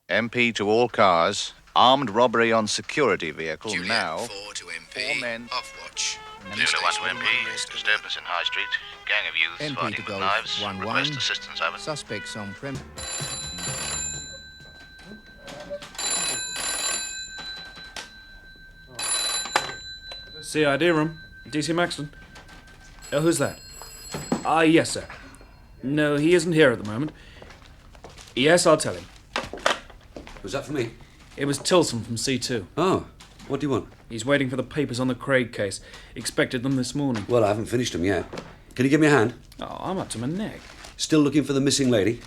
MP to all cars. Armed robbery on security vehicle Juliet, now. 4 to MP. 4 men. Off watch. Zulu 1 to MP. Disturbance in High Street. Gang of youths MP fighting to with Golf knives. 1-1. Request assistance, over. Suspects on prem. CID room. DC Maxton. Who's that? Yes, sir. No, he isn't here at the moment. Yes, I'll tell him. Was that for me? It was Tilson from C2. Oh, what do you want? He's waiting for the papers on the Craig case. Expected them this morning. Well, I haven't finished them yet. Can you give me a hand? Oh, I'm up to my neck. Still looking for the missing lady?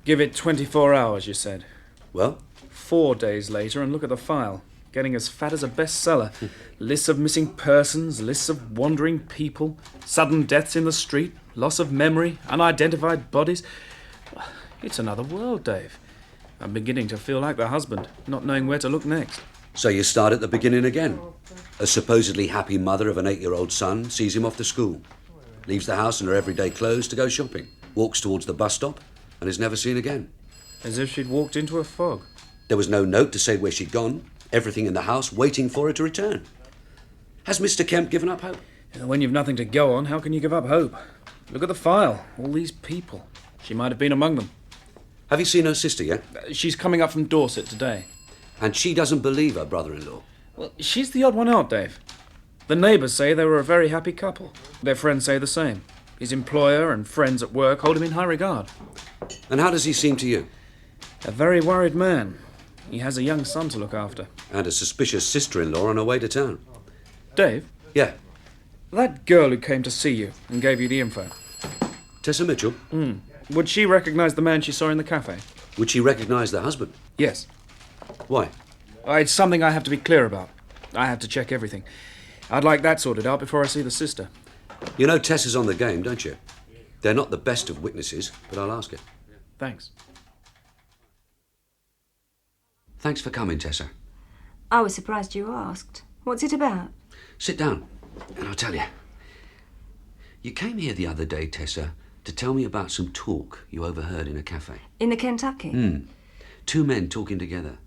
Give it 24 hours, you said. Well? 4 days later, and look at the file. Getting as fat as a bestseller. Lists of missing persons, lists of wandering people, sudden deaths in the street, loss of memory, unidentified bodies. It's another world, Dave. I'm beginning to feel like the husband, not knowing where to look next. So you start at the beginning again. A supposedly happy mother of an 8-year-old son sees him off to school, leaves the house in her everyday clothes to go shopping, walks towards the bus stop, and is never seen again. As if she'd walked into a fog. There was no note to say where she'd gone. Everything in the house waiting for her to return. Has Mr. Kemp given up hope? When you've nothing to go on, how can you give up hope? Look at the file. All these people. She might have been among them. Have you seen her sister yet? She's coming up from Dorset today. And she doesn't believe her brother-in-law. Well, she's the odd one out, Dave. The neighbours say they were a very happy couple. Their friends say the same. His employer and friends at work hold him in high regard. And how does he seem to you? A very worried man. He has a young son to look after. And a suspicious sister-in-law on her way to town. Dave? Yeah. That girl who came to see you and gave you the info. Tessa Mitchell? Would she recognise the man she saw in the cafe? Would she recognise the husband? Yes. Why? It's something I have to be clear about. I have to check everything. I'd like that sorted out before I see the sister. You know Tessa's on the game, don't you? They're not the best of witnesses, but I'll ask her. Thanks. Thanks for coming, Tessa. I was surprised you asked. What's it about? Sit down, and I'll tell you. You came here the other day, Tessa, to tell me about some talk you overheard in a cafe. In the Kentucky? 2 men talking together.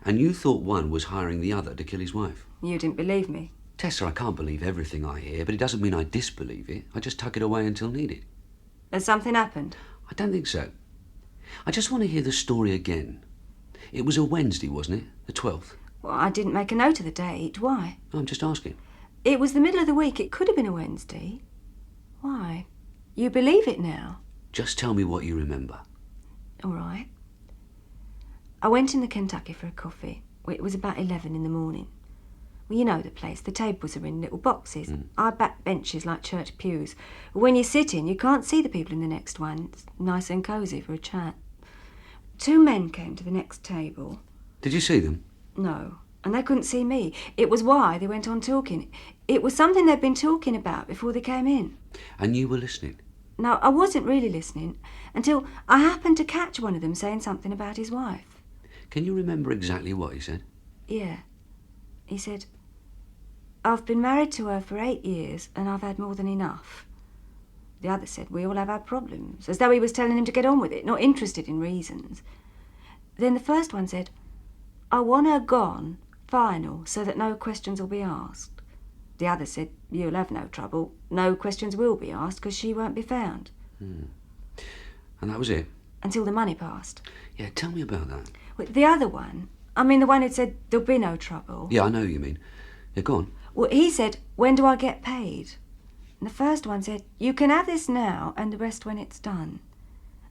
And you thought one was hiring the other to kill his wife. You didn't believe me. Tessa, I can't believe everything I hear, but it doesn't mean I disbelieve it. I just tuck it away until needed. Has something happened? I don't think so. I just want to hear the story again. It was a Wednesday, wasn't it? The 12th. Well, I didn't make a note of the date. Why? I'm just asking. It was the middle of the week. It could have been a Wednesday. Why? You believe it now? Just tell me what you remember. All right. I went in the Kentucky for a coffee. It was about 11 in the morning. Well, you know the place. The tables are in little boxes. Our back benches like church pews. When you sit in, you can't see the people in the next one. It's nice and cosy for a chat. 2 men came to the next table. Did you see them? No, and they couldn't see me. It was why they went on talking. It was something they'd been talking about before they came in. And you were listening? No, I wasn't really listening until I happened to catch one of them saying something about his wife. Can you remember exactly what he said? Yeah. He said, "I've been married to her for 8 years and I've had more than enough." The other said, "We all have our problems," as though he was telling him to get on with it, not interested in reasons. Then the first one said, "I want her gone, final, so that no questions will be asked." The other said, "You'll have no trouble. No questions will be asked because she won't be found." And that was it? Until the money passed. Yeah, tell me about that. Well, the other one, the one who said there'll be no trouble. Yeah, I know who you mean. Yeah, go on. Well, he said, "When do I get paid?" And the first one said, "You can have this now and the rest when it's done."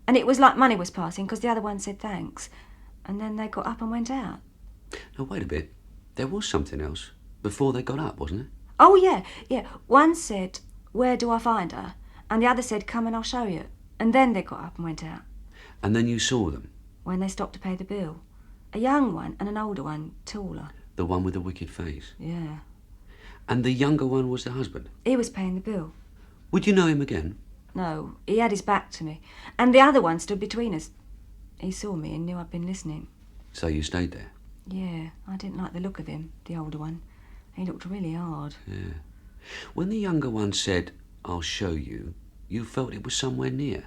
And it was like money was passing because the other one said thanks. And then they got up and went out. No, wait a bit. There was something else before they got up, wasn't it? Oh, yeah. One said, "Where do I find her?" And the other said, "Come and I'll show you." And then they got up and went out. And then you saw them? When they stopped to pay the bill. A young one and an older one, taller. The one with the wicked face? Yeah. And the younger one was the husband? He was paying the bill. Would you know him again? No, he had his back to me. And the other one stood between us. He saw me and knew I'd been listening. So you stayed there? Yeah, I didn't like the look of him, the older one. He looked really hard. Yeah. When the younger one said, "I'll show you," you felt it was somewhere near?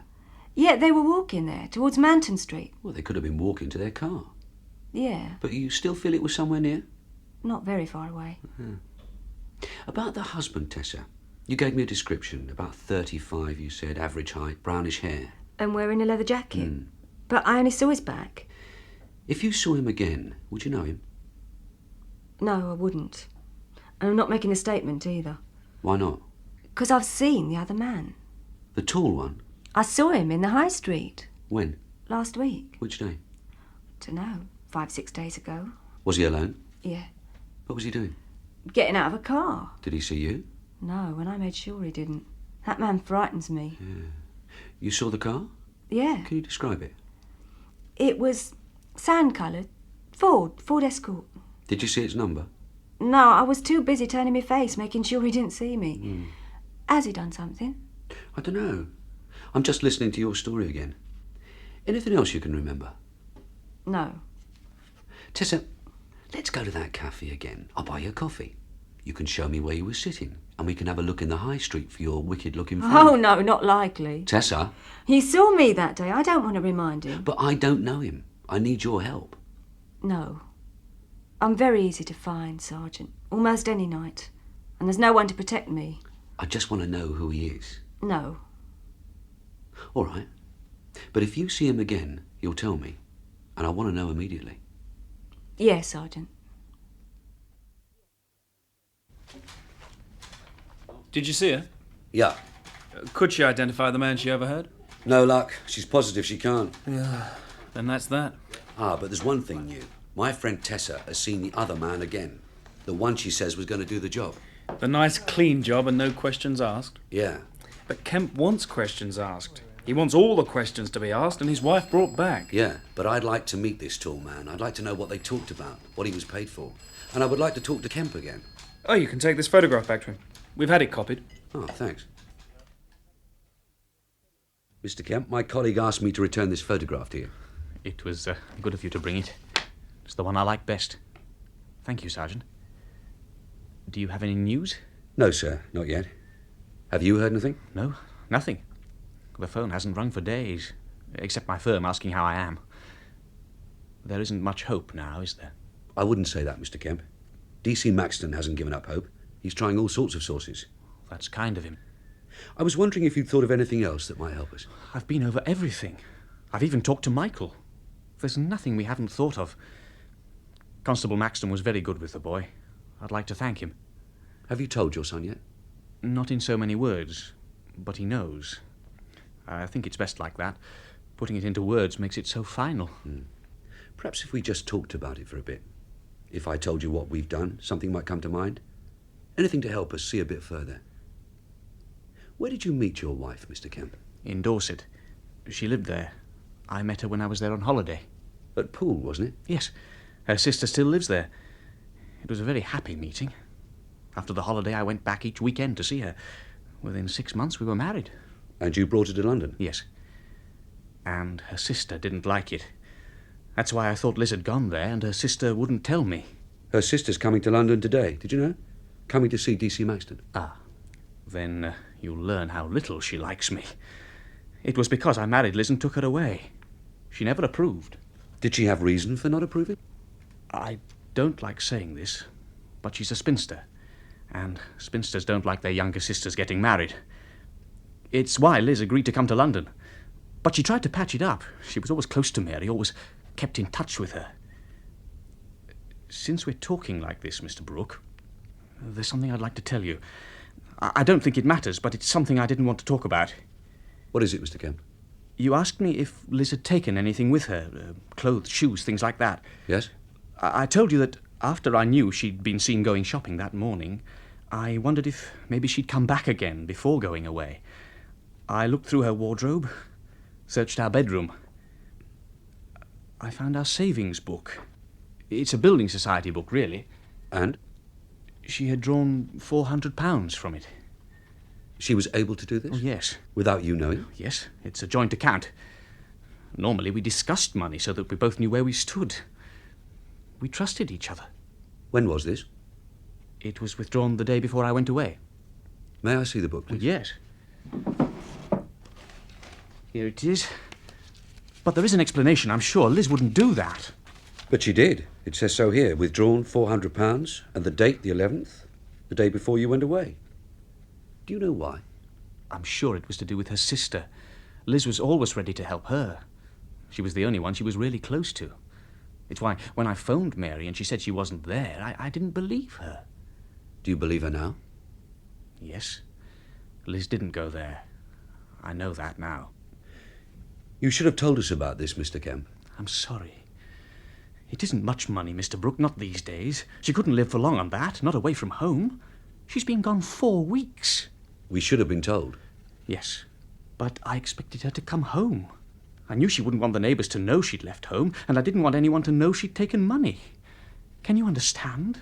Yeah, they were walking there, towards Manton Street. Well, they could have been walking to their car. Yeah, But you still feel it was somewhere near? not very far away. About the husband, Tessa. You gave me a description. About 35, you said, average height, brownish hair. And wearing a leather jacket. But I only saw his back. If you saw him again, would you know him? No, I wouldn't. And I'm not making a statement either. Why not? Because I've seen the other man. The tall one? I saw him in the high street. When? Last week. Which day? Dunno, 5-6 days ago. Was he alone? Yeah. What was he doing? Getting out of a car. Did he see you? No, and I made sure he didn't. That man frightens me. You saw the car? Yeah. Can you describe it? It was sand-coloured. Ford Escort. Did you see its number? No, I was too busy turning my face, making sure he didn't see me. Has he done something? I don't know. I'm just listening to your story again. Anything else you can remember? No. Tessa, let's go to that cafe again. I'll buy you a coffee. You can show me where you were sitting, and we can have a look in the high street for your wicked-looking friend. Oh, no, not likely. Tessa? He saw me that day. I don't want to remind him. But I don't know him. I need your help. No. I'm very easy to find, Sergeant. Almost any night. And there's no one to protect me. I just want to know who he is. No. All right. But if you see him again, you'll tell me. And I want to know immediately. Yes, Sergeant. Did you see her? Yeah. Could she identify the man she overheard? No luck. She's positive she can't. Then that's that. But there's one thing new. My friend Tessa has seen the other man again. The one she says was going to do the job. The nice, clean job and no questions asked. Yeah. But Kemp wants questions asked. He wants all the questions to be asked and his wife brought back. Yeah, but I'd like to meet this tall man. I'd like to know what they talked about, what he was paid for. And I would like to talk to Kemp again. Oh, you can take this photograph back to him. We've had it copied. Oh, thanks. Mr. Kemp, my colleague asked me to return this photograph to you. It was good of you to bring it. It's the one I like best. Thank you, Sergeant. Do you have any news? No, sir, not yet. Have you heard anything? No, nothing. The phone hasn't rung for days, except my firm asking how I am. There isn't much hope now, is there? I wouldn't say that, Mr. Kemp. DC Maxton hasn't given up hope. He's trying all sorts of sources. That's kind of him. I was wondering if you'd thought of anything else that might help us. I've been over everything. I've even talked to Michael. There's nothing we haven't thought of. Constable Maxton was very good with the boy. I'd like to thank him. Have you told your son yet? Not in so many words, but he knows. I think it's best like that. Putting it into words makes it so final. Perhaps if we just talked about it for a bit. If I told you what we've done, something might come to mind. Anything to help us see a bit further. Where did you meet your wife, Mr. Kemp? In Dorset. She lived there. I met her when I was there on holiday. At Poole, wasn't it? Yes. Her sister still lives there. It was a very happy meeting. After the holiday, I went back each weekend to see her. Within 6 months, we were married. And you brought her to London? Yes. And her sister didn't like it. That's why I thought Liz had gone there, and her sister wouldn't tell me. Her sister's coming to London today, did you know? Coming to see DC Maxton. Then you'll learn how little she likes me. It was because I married Liz and took her away. She never approved. Did she have reason for not approving? I don't like saying this, but she's a spinster. And spinsters don't like their younger sisters getting married. It's why Liz agreed to come to London. But she tried to patch it up. She was always close to Mary, always kept in touch with her. Since we're talking like this, Mr. Brook, there's something I'd like to tell you. I don't think it matters, but it's something I didn't want to talk about. What is it, Mr. Kemp? You asked me if Liz had taken anything with her, clothes, shoes, things like that. Yes? I told you that after I knew she'd been seen going shopping that morning, I wondered if maybe she'd come back again before going away. I looked through her wardrobe, searched our bedroom. I found our savings book. It's a building society book, really. And? She had drawn £400 from it. She was able to do this? Oh, yes. Without you knowing? Yes, it's a joint account. Normally we discussed money so that we both knew where we stood. We trusted each other. When was this? It was withdrawn the day before I went away. May I see the book, please? Yes. Here it is. But there is an explanation, I'm sure. Liz wouldn't do that. But she did. It says so here. Withdrawn £400, and the date, the 11th, the day before you went away. Do you know why? I'm sure it was to do with her sister. Liz was always ready to help her. She was the only one she was really close to. It's why, when I phoned Mary and she said she wasn't there, I didn't believe her. Do you believe her now? Yes. Liz didn't go there. I know that now. You should have told us about this, Mr. Kemp. I'm sorry. It isn't much money, Mr. Brook, not these days. She couldn't live for long on that, not away from home. She's been gone 4 weeks. We should have been told. Yes, but I expected her to come home. I knew she wouldn't want the neighbours to know she'd left home, and I didn't want anyone to know she'd taken money. Can you understand?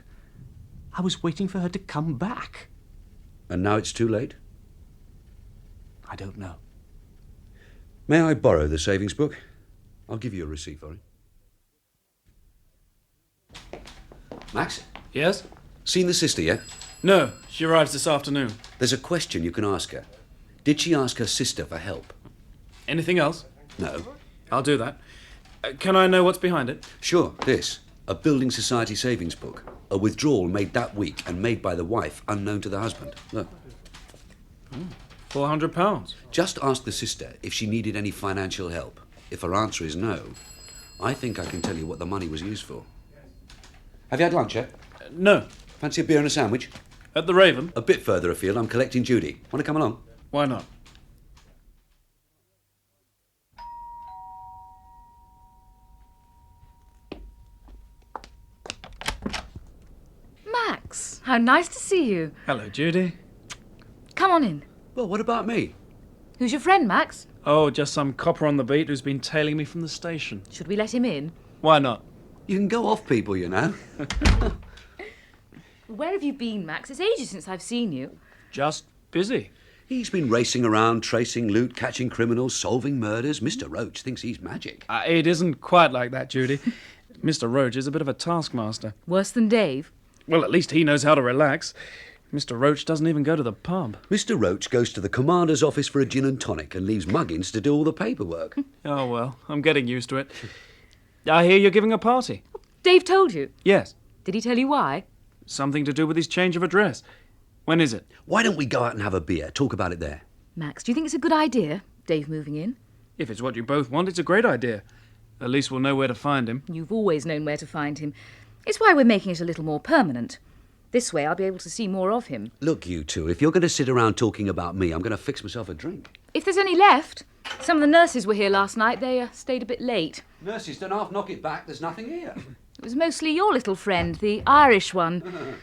I was waiting for her to come back. And now it's too late? I don't know. May I borrow the savings book? I'll give you a receipt for it. Max? Yes? Seen the sister yet? No, she arrives this afternoon. There's a question you can ask her. Did she ask her sister for help? Anything else? No. I'll do that. Can I know what's behind it? Sure, this. A building society savings book. A withdrawal made that week and made by the wife, unknown to the husband. Look. £400. Just ask the sister if she needed any financial help. If her answer is no, I think I can tell you what the money was used for. Have you had lunch yet? No. Fancy a beer and a sandwich? At the Raven? A bit further afield, I'm collecting Judy. Want to come along? Why not? Max, how nice to see you. Hello, Judy. Come on in. Well, what about me? Who's your friend, Max? Oh, just some copper on the beat who's been tailing me from the station. Should we let him in? Why not? You can go off people, you know. Where have you been, Max? It's ages since I've seen you. Just busy. He's been racing around, tracing loot, catching criminals, solving murders. Mr. Roach thinks he's magic. It isn't quite like that, Judy. Mr. Roach is a bit of a taskmaster. Worse than Dave? Well, at least he knows how to relax. Mr. Roach doesn't even go to the pub. Mr. Roach goes to the commander's office for a gin and tonic and leaves Muggins to do all the paperwork. Oh, well, I'm getting used to it. I hear you're giving a party. Dave told you? Yes. Did he tell you why? Something to do with his change of address. When is it? Why don't we go out and have a beer? Talk about it there. Max, do you think it's a good idea, Dave moving in? If it's what you both want, it's a great idea. At least we'll know where to find him. You've always known where to find him. It's why we're making it a little more permanent. This way I'll be able to see more of him. Look, you two, if you're going to sit around talking about me, I'm going to fix myself a drink. If there's any left. Some of the nurses were here last night. They stayed a bit late. Nurses, don't half knock it back. There's nothing here. It was mostly your little friend, the Irish one.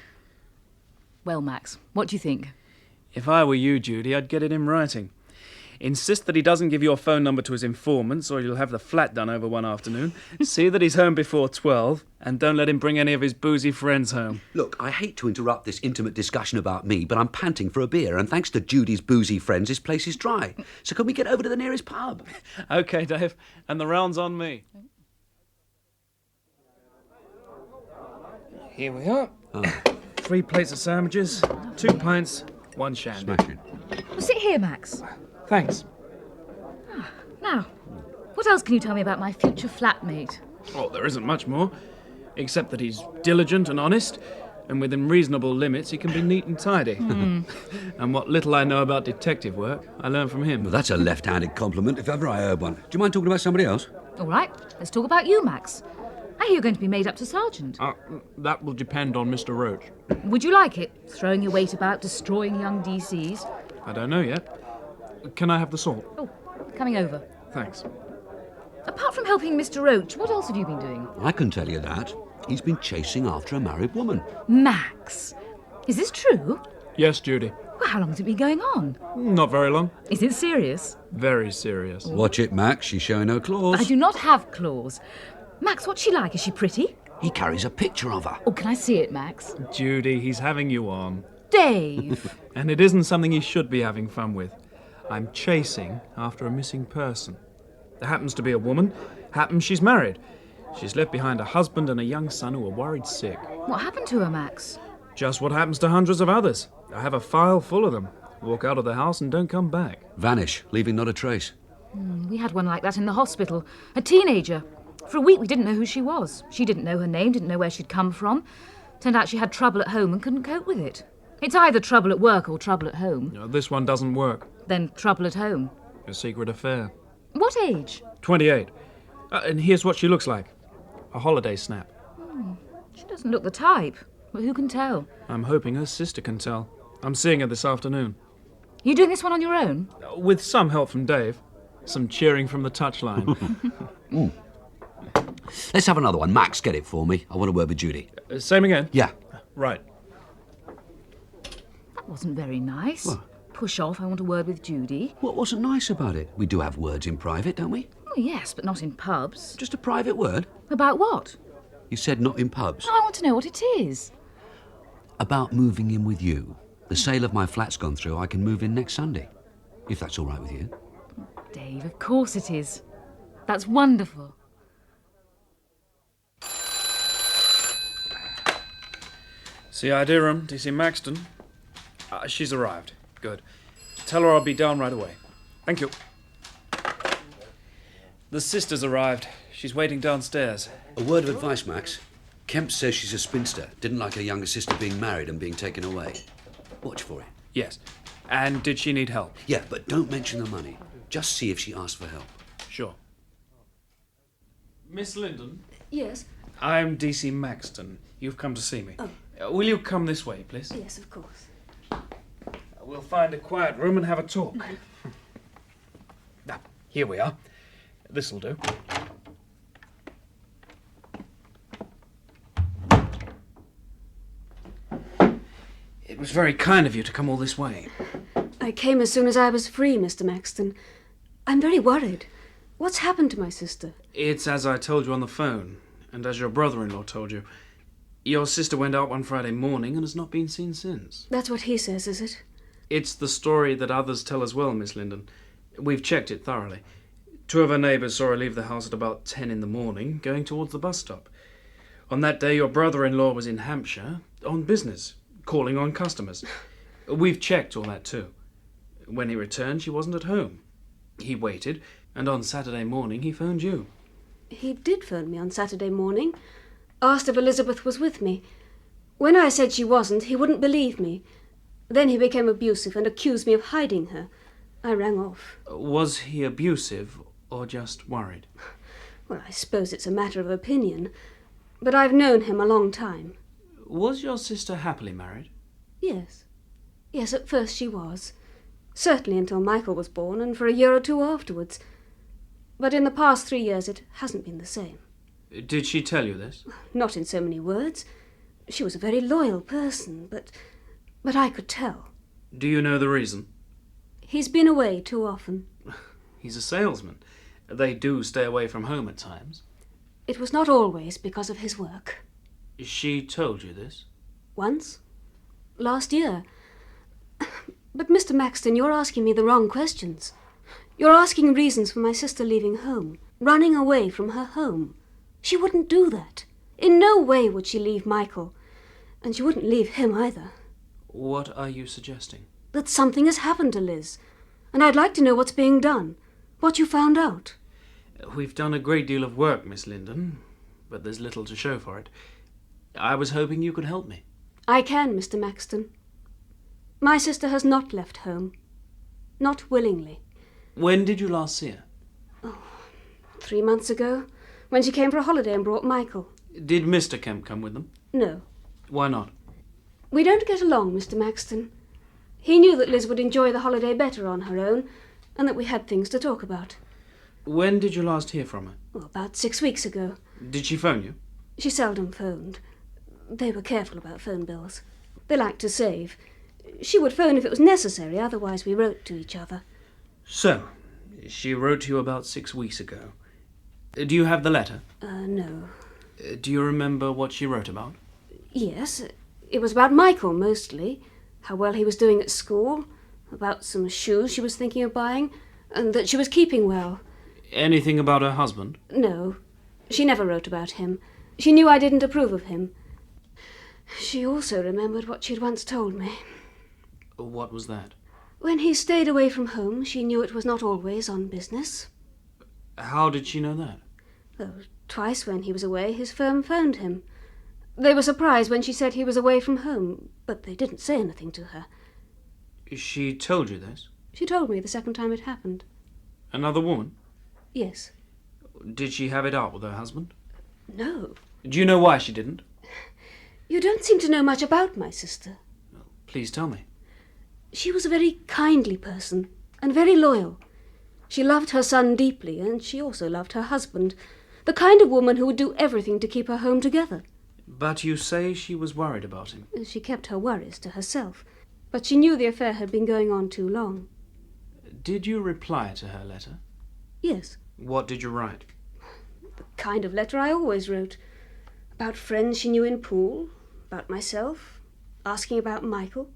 Well, Max, what do you think? If I were you, Judy, I'd get it in writing. Insist that he doesn't give your phone number to his informants, or you'll have the flat done over one afternoon. See that he's home before 12, and don't let him bring any of his boozy friends home. Look, I hate to interrupt this intimate discussion about me, but I'm panting for a beer, and thanks to Judy's boozy friends, this place is dry. So can we get over to the nearest pub? OK, Dave, and the round's on me. Here we are. 3 plates of sandwiches, 2 pints, 1 shandy. Smashing. Well, sit here, Max. Thanks. Now, what else can you tell me about my future flatmate? Oh, there isn't much more, except that he's diligent and honest, and within reasonable limits he can be neat and tidy. And what little I know about detective work, I learned from him. Well, that's a left-handed compliment, if ever I heard one. Do you mind talking about somebody else? All right, let's talk about you, Max. I hear you're going to be made up to sergeant. That will depend on Mr. Roach. Would you like it, throwing your weight about, destroying young DCs? I don't know yet. Can I have the salt? Oh, coming over. Thanks. Apart from helping Mr. Roach, what else have you been doing? I can tell you that. He's been chasing after a married woman. Max, is this true? Yes, Judy. Well, how long has it been going on? Not very long. Is it serious? Very serious. Watch it, Max. She's showing her claws. I do not have claws. Max, what's she like? Is she pretty? He carries a picture of her. Oh, can I see it, Max? Judy, he's having you on. Dave! And it isn't something he should be having fun with. I'm chasing after a missing person. There happens to be a woman. Happens she's married. She's left behind a husband and a young son who are worried sick. What happened to her, Max? Just what happens to hundreds of others. I have a file full of them. Walk out of the house and don't come back. Vanish, leaving not a trace. We had one like that in the hospital. A teenager. For a week we didn't know who she was. She didn't know her name, didn't know where she'd come from. Turned out she had trouble at home and couldn't cope with it. It's either trouble at work or trouble at home. No, this one doesn't work. Then trouble at home. A secret affair. What age? 28. And here's what she looks like. A holiday snap. She doesn't look the type, but who can tell? I'm hoping her sister can tell. I'm seeing her this afternoon. You doing this one on your own? With some help from Dave. Some cheering from the touchline. Let's have another one. Max, get it for me. I want to word with Judy. Same again? Yeah. Right. That wasn't very nice. What? Push off, I want a word with Judy. What wasn't nice about it? We do have words in private, don't we? Oh, yes, but not in pubs. Just a private word. About what? You said not in pubs. I want to know what it is. About moving in with you. The sale of my flat's gone through. I can move in next Sunday. If that's all right with you. Dave, of course it is. That's wonderful. C.I.D. room, DC Maxton. She's arrived. Good. Tell her I'll be down right away. Thank you. The sister's arrived. She's waiting downstairs. A word of advice, Max. Kemp says she's a spinster. Didn't like her younger sister being married and being taken away. Watch for it. Yes. And did she need help? Yeah, but don't mention the money. Just see if she asks for help. Sure. Miss Linden? Yes. I'm DC Maxton. You've come to see me. Oh. Will you come this way, please? Yes, of course. We'll find a quiet room and have a talk. Here we are. This'll do. It was very kind of you to come all this way. I came as soon as I was free, Mr. Maxton. I'm very worried. What's happened to my sister? It's as I told you on the phone, and as your brother-in-law told you. Your sister went out one Friday morning and has not been seen since. That's what he says, is it? It's the story that others tell as well, Miss Linden. We've checked it thoroughly. 2 of her neighbours saw her leave the house at about 10 in the morning, going towards the bus stop. On that day, your brother-in-law was in Hampshire, on business, calling on customers. We've checked all that too. When he returned, she wasn't at home. He waited, and on Saturday morning he phoned you. He did phone me on Saturday morning. Asked if Elizabeth was with me. When I said she wasn't, he wouldn't believe me. Then he became abusive and accused me of hiding her. I rang off. Was he abusive or just worried? Well, I suppose it's a matter of opinion. But I've known him a long time. Was your sister happily married? Yes. Yes, at first she was. Certainly until Michael was born, and for a year or two afterwards. But in the past 3 years it hasn't been the same. Did she tell you this? Not in so many words. She was a very loyal person, but I could tell. Do you know the reason? He's been away too often. He's a salesman. They do stay away from home at times. It was not always because of his work. She told you this? Once. Last year. But, Mr. Maxton, you're asking me the wrong questions. You're asking reasons for my sister leaving home, running away from her home. She wouldn't do that. In no way would she leave Michael. And she wouldn't leave him either. What are you suggesting? That something has happened to Liz. And I'd like to know what's being done. What you found out. We've done a great deal of work, Miss Linden, but there's little to show for it. I was hoping you could help me. I can, Mr. Maxton. My sister has not left home. Not willingly. When did you last see her? 3 months ago, when she came for a holiday and brought Michael. Did Mr. Kemp come with them? No. Why not? We don't get along, Mr. Maxton. He knew that Liz would enjoy the holiday better on her own, and that we had things to talk about. When did you last hear from her? About 6 weeks ago. Did she phone you? She seldom phoned. They were careful about phone bills. They liked to save. She would phone if it was necessary, otherwise we wrote to each other. So, she wrote to you about 6 weeks ago. Do you have the letter? No. Do you remember what she wrote about? Yes, it was about Michael, mostly. How well he was doing at school, about some shoes she was thinking of buying, and that she was keeping well. Anything about her husband? No, she never wrote about him. She knew I didn't approve of him. She also remembered what she'd once told me. What was that? When he stayed away from home, she knew it was not always on business. How did she know that? Twice when he was away, his firm phoned him. They were surprised when she said he was away from home, but they didn't say anything to her. She told you this? She told me the second time it happened. Another woman? Yes. Did she have it out with her husband? No. Do you know why she didn't? You don't seem to know much about my sister. Well, please tell me. She was a very kindly person and very loyal. She loved her son deeply, and she also loved her husband, the kind of woman who would do everything to keep her home together. But you say she was worried about him. She kept her worries to herself, but she knew the affair had been going on too long. Did you reply to her letter? Yes. What did you write? The kind of letter I always wrote. About friends she knew in Poole, about myself, asking about Michael.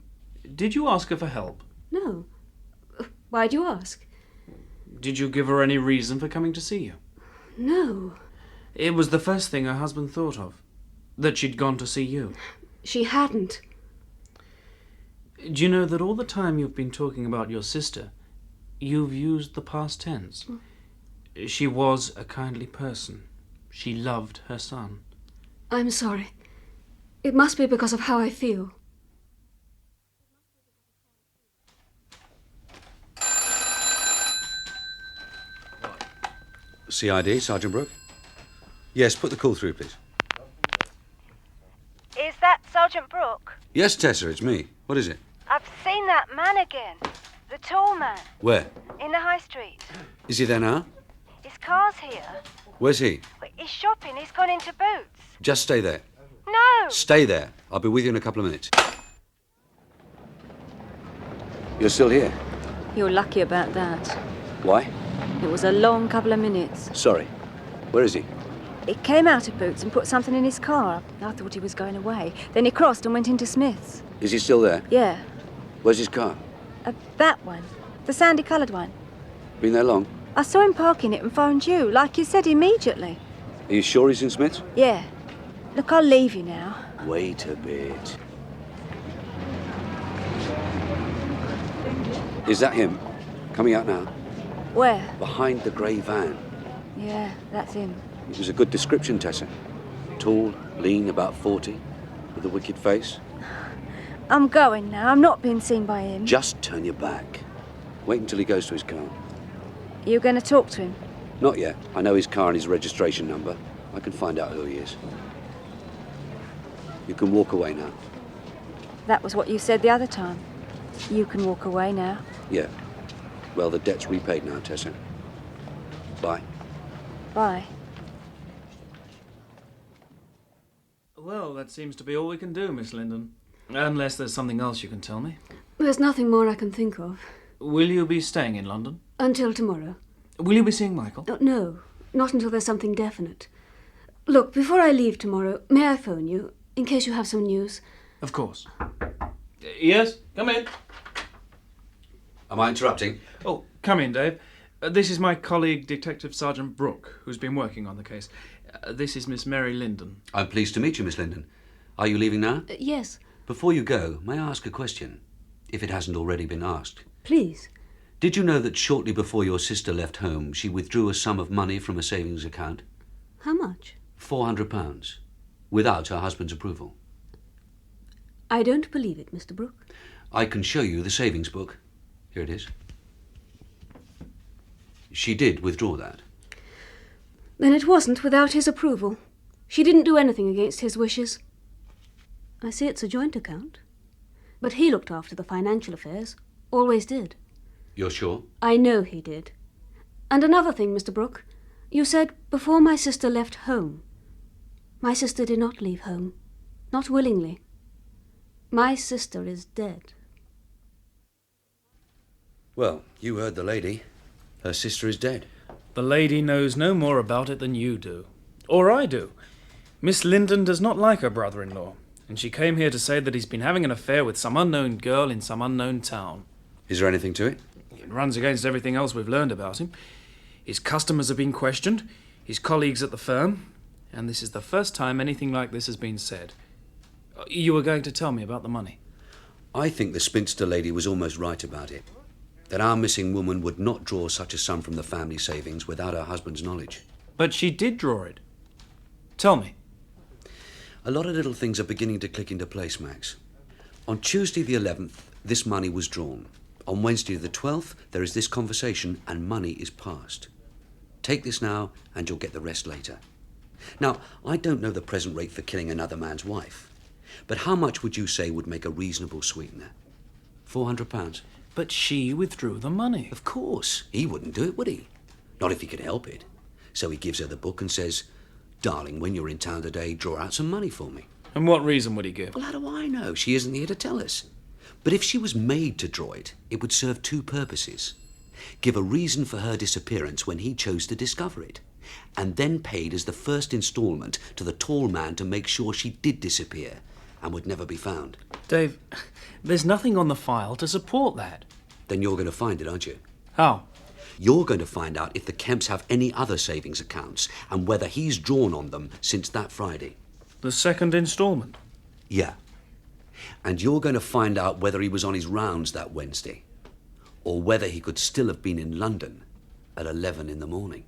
Did you ask her for help? No. Why'd you ask? Did you give her any reason for coming to see you? No. It was the first thing her husband thought of, that she'd gone to see you. She hadn't. Do you know that all the time you've been talking about your sister, you've used the past tense? She was a kindly person. She loved her son. I'm sorry. It must be because of how I feel. CID, Sergeant Brook? Yes, put the call through, please. Is that Sergeant Brook? Yes, Tessa, it's me. What is it? I've seen that man again. The tall man. Where? In the high street. Is he there now? His car's here. Where's he? He's shopping. He's gone into Boots. Just stay there. No! Stay there. I'll be with you in a couple of minutes. You're still here? You're lucky about that. Why? It was a long couple of minutes. Sorry. Where is he? He came out of Boots and put something in his car. I thought he was going away. Then he crossed and went into Smith's. Is he still there? Yeah. Where's his car? That one. The sandy-coloured one. Been there long? I saw him parking it and phoned you, like you said, immediately. Are you sure he's in Smith's? Yeah. Look, I'll leave you now. Wait a bit. Is that him? Coming out now? Where? Behind the grey van. Yeah, that's him. It was a good description, Tessa. Tall, lean, about 40, with a wicked face. I'm going now. I'm not being seen by him. Just turn your back. Wait until he goes to his car. You going to talk to him? Not yet. I know his car and his registration number. I can find out who he is. You can walk away now. That was what you said the other time. You can walk away now. Yeah. Well, the debt's repaid now, Tessa. Bye. Bye. Well, that seems to be all we can do, Miss Linden. Unless there's something else you can tell me. There's nothing more I can think of. Will you be staying in London? Until tomorrow. Will you be seeing Michael? No, not until there's something definite. Look, before I leave tomorrow, may I phone you, in case you have some news? Of course. Yes, come in. Am I interrupting? Oh, come in, Dave. This is my colleague, Detective Sergeant Brook, who's been working on the case. This is Miss Mary Linden. I'm pleased to meet you, Miss Linden. Are you leaving now? Yes. Before you go, may I ask a question, if it hasn't already been asked? Please. Did you know that shortly before your sister left home, she withdrew a sum of money from a savings account? How much? £400, without her husband's approval. I don't believe it, Mr. Brook. I can show you the savings book. Here it is. She did withdraw that. Then it wasn't without his approval. She didn't do anything against his wishes. I see it's a joint account. But he looked after the financial affairs. Always did. You're sure? I know he did. And another thing, Mr. Brook. You said before my sister left home. My sister did not leave home. Not willingly. My sister is dead. Well, you heard the lady. Her sister is dead. The lady knows no more about it than you do. Or I do. Miss Linden does not like her brother-in-law, and she came here to say that he's been having an affair with some unknown girl in some unknown town. Is there anything to it? It runs against everything else we've learned about him. His customers have been questioned, his colleagues at the firm, and this is the first time anything like this has been said. You were going to tell me about the money. I think the spinster lady was almost right about it. That our missing woman would not draw such a sum from the family savings without her husband's knowledge. But she did draw it. Tell me. A lot of little things are beginning to click into place, Max. On Tuesday the 11th, this money was drawn. On Wednesday the 12th, there is this conversation and money is passed. Take this now and you'll get the rest later. Now, I don't know the present rate for killing another man's wife, but how much would you say would make a reasonable sweetener? £400? But she withdrew the money. Of course. He wouldn't do it, would he? Not if he could help it. So he gives her the book and says, "Darling, when you're in town today, draw out some money for me." And what reason would he give? Well, how do I know? She isn't here to tell us. But if she was made to draw it, it would serve two purposes. Give a reason for her disappearance when he chose to discover it, and then paid as the first instalment to the tall man to make sure she did disappear and would never be found. Dave, there's nothing on the file to support that. Then you're going to find it, aren't you? How? You're going to find out if the Kemps have any other savings accounts and whether he's drawn on them since that Friday. The second instalment? Yeah. And you're going to find out whether he was on his rounds that Wednesday, or whether he could still have been in London at 11 in the morning.